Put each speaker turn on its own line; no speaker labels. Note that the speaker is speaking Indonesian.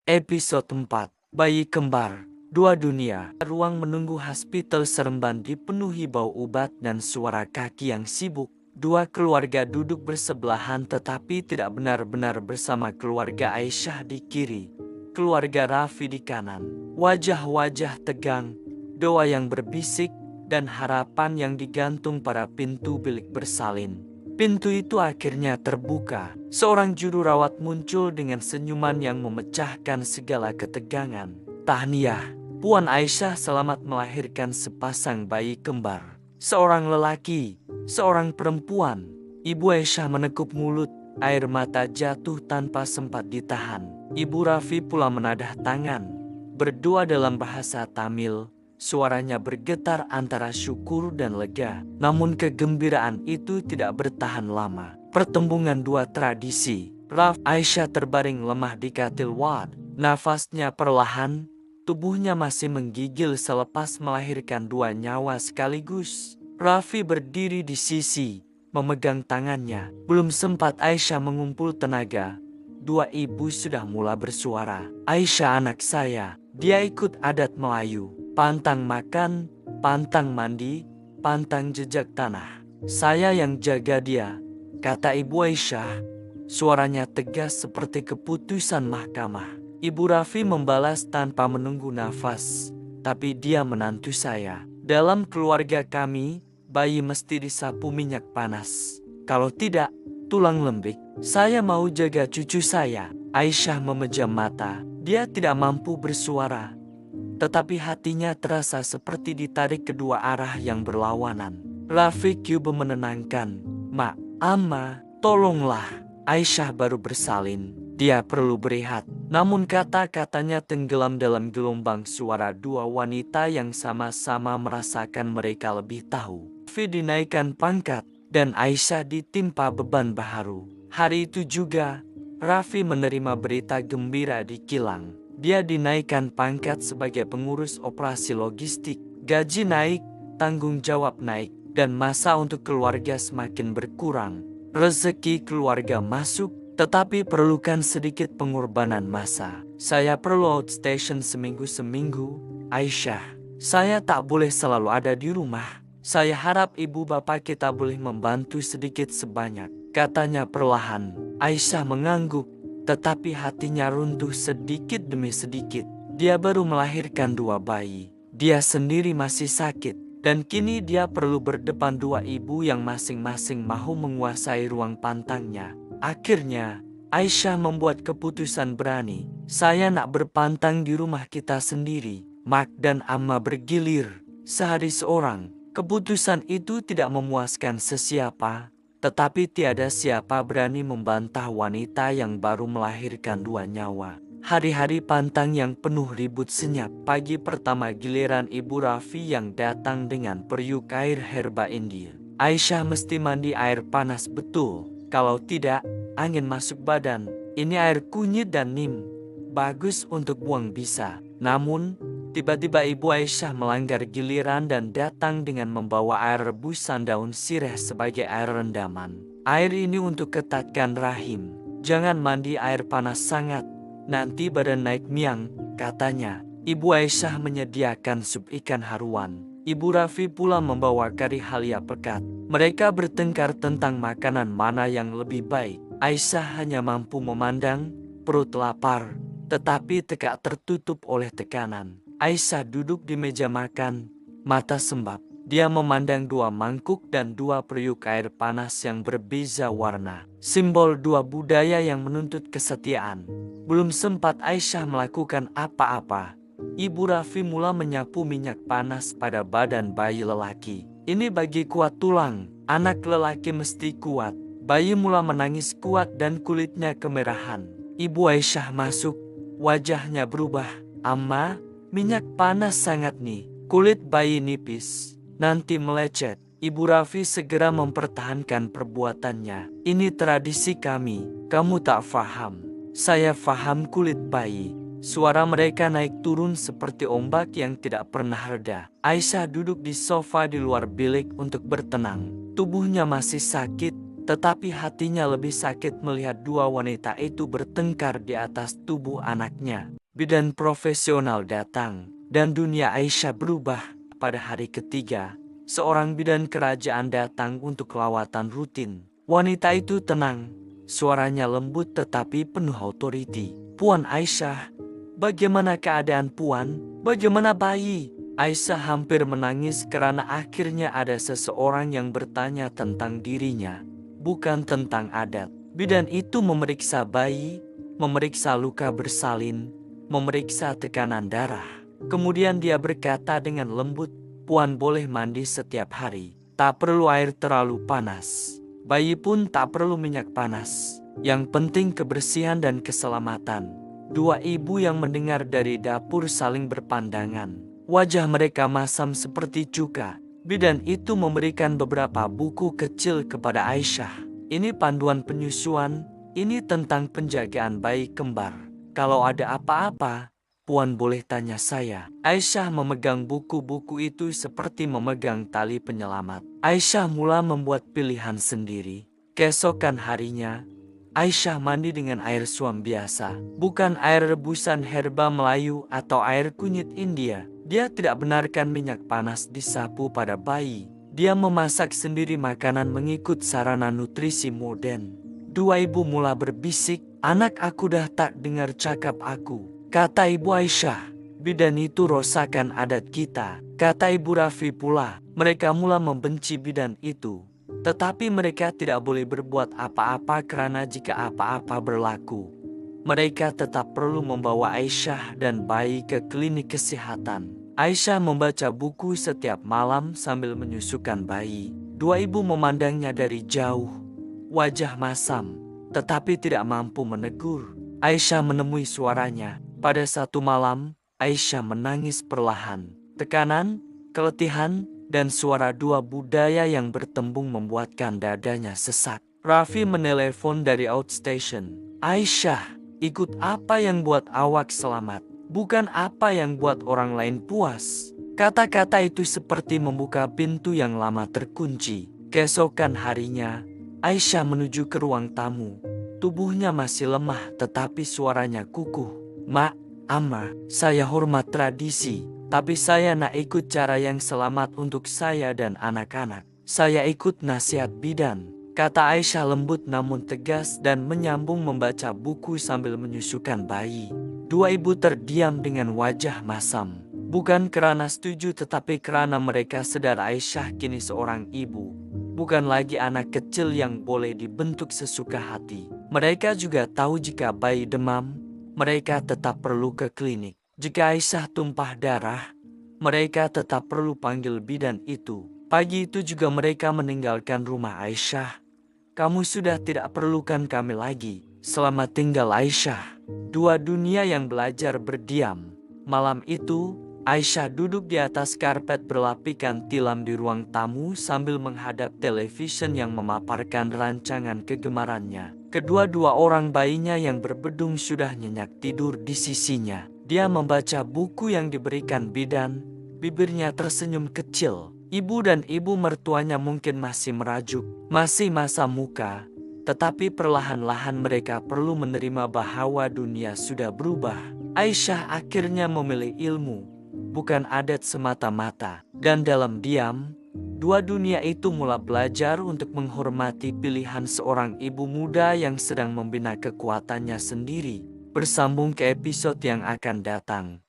Episode 4, Bayi Kembar, Dua Dunia. Ruang menunggu hospital Seremban dipenuhi bau obat dan suara kaki yang sibuk. Dua keluarga duduk bersebelahan tetapi tidak benar-benar bersama. Keluarga Aisyah di kiri, keluarga Raffi di kanan. Wajah-wajah tegang, doa yang berbisik, dan harapan yang digantung pada pintu bilik bersalin. Pintu itu akhirnya terbuka. Seorang juru rawat muncul dengan senyuman yang memecahkan segala ketegangan. Tahniah, Puan Aisyah selamat melahirkan sepasang bayi kembar. Seorang lelaki, seorang perempuan. Ibu Aisyah menekuk mulut, air mata jatuh tanpa sempat ditahan. Ibu Raffi pula menadah tangan, berdoa dalam bahasa Tamil. Suaranya bergetar antara syukur dan lega. Namun kegembiraan itu tidak bertahan lama. Pertembungan dua tradisi. Aisyah terbaring lemah di katil ward. Nafasnya perlahan, tubuhnya masih menggigil selepas melahirkan dua nyawa sekaligus. Raffi berdiri di sisi, memegang tangannya. Belum sempat Aisyah mengumpul tenaga, dua ibu sudah mulai bersuara. Aisyah anak saya, dia ikut adat Melayu. Pantang makan, pantang mandi, pantang jejak tanah. Saya yang jaga dia, kata Ibu Aisyah. Suaranya tegas seperti keputusan mahkamah. Ibu Raffi membalas tanpa menunggu nafas. Tapi dia menantu saya. Dalam keluarga kami, bayi mesti disapu minyak panas. Kalau tidak, tulang lembik. Saya mau jaga cucu saya. Aisyah memejam mata. Dia tidak mampu bersuara, tetapi hatinya terasa seperti ditarik kedua arah yang berlawanan. Raffi coba menenangkan. Mak, Amma, tolonglah. Aisyah baru bersalin. Dia perlu berehat. Namun kata-katanya tenggelam dalam gelombang suara dua wanita yang sama-sama merasakan mereka lebih tahu. Raffi dinaikkan pangkat dan Aisyah ditimpa beban baharu. Hari itu juga, Raffi menerima berita gembira di kilang. Dia dinaikkan pangkat sebagai pengurus operasi logistik. Gaji naik, tanggung jawab naik, dan masa untuk keluarga semakin berkurang. Rezeki keluarga masuk, tetapi perlukan sedikit pengorbanan masa. Saya perlu outstation seminggu-seminggu. Aisyah, saya tak boleh selalu ada di rumah. Saya harap ibu bapak kita boleh membantu sedikit sebanyak, katanya perlahan. Aisyah mengangguk, tetapi hatinya runtuh sedikit demi sedikit. Dia baru melahirkan dua bayi. Dia sendiri masih sakit. Dan kini dia perlu berdepan dua ibu yang masing-masing mahu menguasai ruang pantangnya. Akhirnya, Aisyah membuat keputusan berani. Saya nak berpantang di rumah kita sendiri. Mak dan Amma bergilir, sehari seorang. Keputusan itu tidak memuaskan sesiapa. Tetapi tiada siapa berani membantah wanita yang baru melahirkan dua nyawa. Hari-hari pantang yang penuh ribut senyap. Pagi pertama giliran Ibu Raffi yang datang dengan periuk air herba India. Aisyah mesti mandi air panas betul. Kalau tidak, angin masuk badan. Ini air kunyit dan nim. Bagus untuk buang bisa. Namun, tiba-tiba Ibu Aisyah melanggar giliran dan datang dengan membawa air rebusan daun sirih sebagai air rendaman. Air ini untuk ketatkan rahim. Jangan mandi air panas sangat, nanti badan naik miang, katanya. Ibu Aisyah menyediakan sup ikan haruan. Ibu Raffi pula membawa kari halia pekat. Mereka bertengkar tentang makanan mana yang lebih baik. Aisyah hanya mampu memandang, perut lapar, tetapi tekak tertutup oleh tekanan. Aisyah duduk di meja makan, mata sembab. Dia memandang dua mangkuk dan dua periuk air panas yang berbeza warna. Simbol dua budaya yang menuntut kesetiaan. Belum sempat Aisyah melakukan apa-apa, Ibu Raffi mula menyapu minyak panas pada badan bayi lelaki. Ini bagi kuat tulang, anak lelaki mesti kuat. Bayi mula menangis kuat dan kulitnya kemerahan. Ibu Aisyah masuk, wajahnya berubah. Amma, minyak panas sangat nih. Kulit bayi nipis, nanti melecet. Ibu Raffi segera mempertahankan perbuatannya. Ini tradisi kami, kamu tak faham. Saya faham kulit bayi. Suara mereka naik turun seperti ombak yang tidak pernah reda. Aisyah duduk di sofa di luar bilik untuk bertenang. Tubuhnya masih sakit, tetapi hatinya lebih sakit melihat dua wanita itu bertengkar di atas tubuh anaknya. Bidan profesional datang, dan dunia Aisyah berubah. Pada hari ketiga, seorang bidan kerajaan datang untuk lawatan rutin. Wanita itu tenang, suaranya lembut tetapi penuh otoriti. "Puan Aisyah, bagaimana keadaan Puan? Bagaimana bayi?" Aisyah hampir menangis karena akhirnya ada seseorang yang bertanya tentang dirinya, bukan tentang adat. Bidan itu memeriksa bayi, memeriksa luka bersalin, memeriksa tekanan darah. Kemudian dia berkata dengan lembut, "Puan boleh mandi setiap hari. Tak perlu air terlalu panas. Bayi pun tak perlu minyak panas. Yang penting kebersihan dan keselamatan." Dua ibu yang mendengar dari dapur saling berpandangan. Wajah mereka masam seperti cuka. Bidan itu memberikan beberapa buku kecil kepada Aisyah. "Ini panduan penyusuan, ini tentang penjagaan bayi kembar. Kalau ada apa-apa, Puan boleh tanya saya." Aisyah memegang buku-buku itu seperti memegang tali penyelamat. Aisyah mula membuat pilihan sendiri. Keesokan harinya, Aisyah mandi dengan air suam biasa, bukan air rebusan herba Melayu atau air kunyit India. Dia tidak benarkan minyak panas disapu pada bayi. Dia memasak sendiri makanan mengikut sarana nutrisi modern. Dua ibu mula berbisik, "Anak aku dah tak dengar cakap aku," kata Ibu Aisyah. "Bidan itu rosakan adat kita," kata Ibu Rafi pula. Mereka mula membenci bidan itu. Tetapi mereka tidak boleh berbuat apa-apa karena jika apa-apa berlaku, mereka tetap perlu membawa Aisyah dan bayi ke klinik kesehatan. Aisyah membaca buku setiap malam sambil menyusukan bayi. Dua ibu memandangnya dari jauh, wajah masam, tetapi tidak mampu menegur. Aisyah menemui suaranya. Pada satu malam, Aisyah menangis perlahan. Tekanan, keletihan, dan suara dua budaya yang bertembung membuatkan dadanya sesak. Rafi menelepon dari outstation. "Aisyah, ikut apa yang buat awak selamat, bukan apa yang buat orang lain puas." Kata-kata itu seperti membuka pintu yang lama terkunci. Keesokan harinya, Aisyah menuju ke ruang tamu. Tubuhnya masih lemah tetapi suaranya kukuh. "Mak, Amma, saya hormat tradisi. Tapi saya nak ikut cara yang selamat untuk saya dan anak-anak. Saya ikut nasihat bidan," kata Aisyah lembut namun tegas dan menyambung membaca buku sambil menyusukan bayi. Dua ibu terdiam dengan wajah masam. Bukan karena setuju tetapi karena mereka sadar Aisyah kini seorang ibu. Bukan lagi anak kecil yang boleh dibentuk sesuka hati. Mereka juga tahu jika bayi demam, mereka tetap perlu ke klinik. Jika Aisyah tumpah darah, mereka tetap perlu panggil bidan itu. Pagi itu juga mereka meninggalkan rumah Aisyah. "Kamu sudah tidak perlukan kami lagi. Selamat tinggal Aisyah." Dua dunia yang belajar berdiam. Malam itu, Aisyah duduk di atas karpet berlapikan tilam di ruang tamu sambil menghadap televisyen yang memaparkan rancangan kegemarannya. Kedua-dua orang bayinya yang berbedung sudah nyenyak tidur di sisinya. Dia membaca buku yang diberikan bidan, bibirnya tersenyum kecil. Ibu dan ibu mertuanya mungkin masih merajuk, masih masam muka, tetapi perlahan-lahan mereka perlu menerima bahwa dunia sudah berubah. Aisyah akhirnya memilih ilmu, bukan adat semata-mata. Dan dalam diam, dua dunia itu mulai belajar untuk menghormati pilihan seorang ibu muda yang sedang membina kekuatannya sendiri. Bersambung ke episode yang akan datang.